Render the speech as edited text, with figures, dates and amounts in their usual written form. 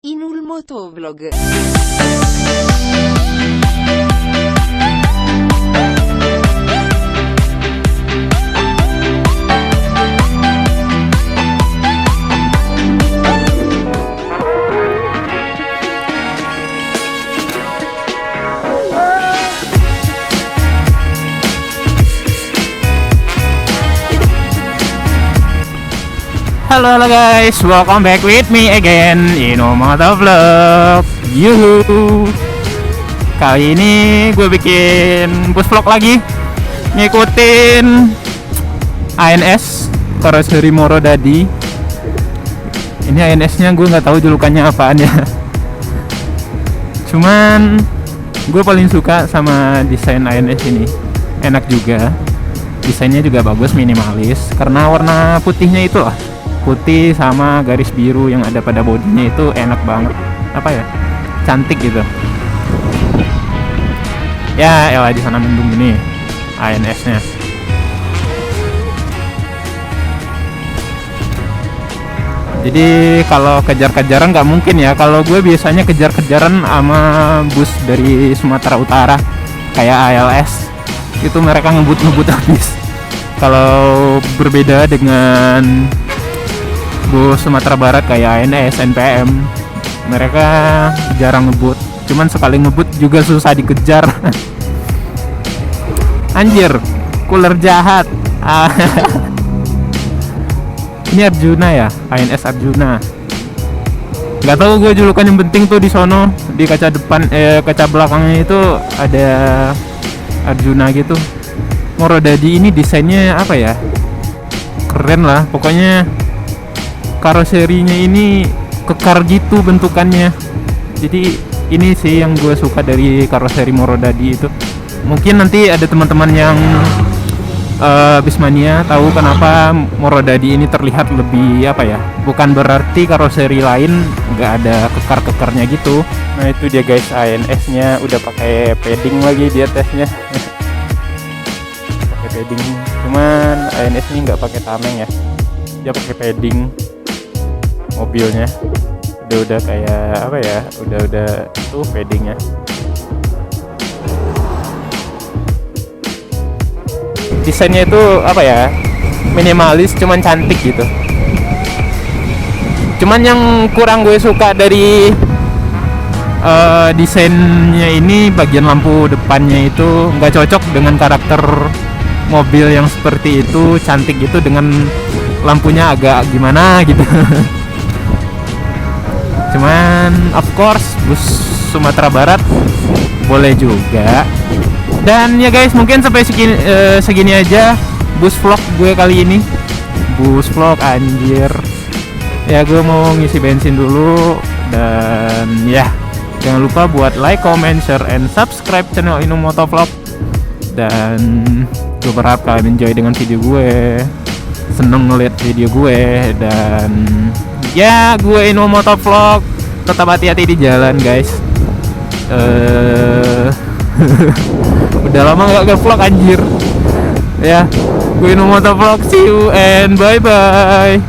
Inul Motovlog. Halo guys, welcome back with me again Inul Motovlog. Yuhu. Kali ini gue bikin bus vlog lagi, ngikutin ANS Karoseri Morodadi. Ini ANS-nya gue nggak tahu julukannya apaan ya. Cuman gue paling suka sama desain ANS ini, enak juga. Desainnya juga bagus, minimalis, karena warna putihnya itu lah, putih sama garis biru yang ada pada bodinya itu enak banget, apa ya, cantik gitu. Ya elah, di sana mendung gini ANS-nya. Jadi kalau kejar-kejaran nggak mungkin ya. Kalau gue biasanya kejar-kejaran sama bus dari Sumatera Utara kayak ALS, itu mereka ngebut habis. Kalau berbeda dengan bus Sumatera Barat kayak ANS, NPM, mereka jarang ngebut. Cuman sekali ngebut juga susah dikejar. Anjir, cooler jahat. Ini Arjuna ya, ANS Arjuna. Gak tahu gue julukan, yang penting tuh di sono di kaca depan, kaca belakangnya itu ada Arjuna gitu. Morodadi ini desainnya apa ya? Keren lah, pokoknya karoserinya ini kekar gitu bentukannya. Jadi ini sih yang gue suka dari karoseri Morodadi itu. Mungkin nanti ada teman-teman yang Bismania tahu kenapa Morodadi ini terlihat lebih apa ya, bukan berarti karoseri lain nggak ada kekar-kekarnya gitu. Nah itu dia guys, ANS nya udah pakai padding lagi di atasnya. Pakai padding, cuman ANS ini nggak pakai tameng ya, dia pakai padding. Mobilnya udah kayak apa ya, udah tuh paddingnya. Desainnya itu apa ya, minimalis cuman cantik gitu. Cuman yang kurang gue suka dari desainnya ini, bagian lampu depannya itu nggak cocok dengan karakter mobil yang seperti itu, cantik gitu, dengan lampunya agak gimana gitu. Cuman of course bus Sumatera Barat boleh juga. Dan ya guys, mungkin sampai segini aja bus vlog gue kali ini. Bus vlog anjir. Ya gue mau ngisi bensin dulu. Dan ya, jangan lupa buat like, comment, share, and subscribe channel Inul Motovlog. Dan gue berharap kalian enjoy dengan video gue, seneng ngeliat video gue. Dan ya, gue Inul Motovlog, tetap hati-hati di jalan guys. Udah lama gak nge-vlog anjir. Ya, gue Inul Motovlog, see you and bye bye.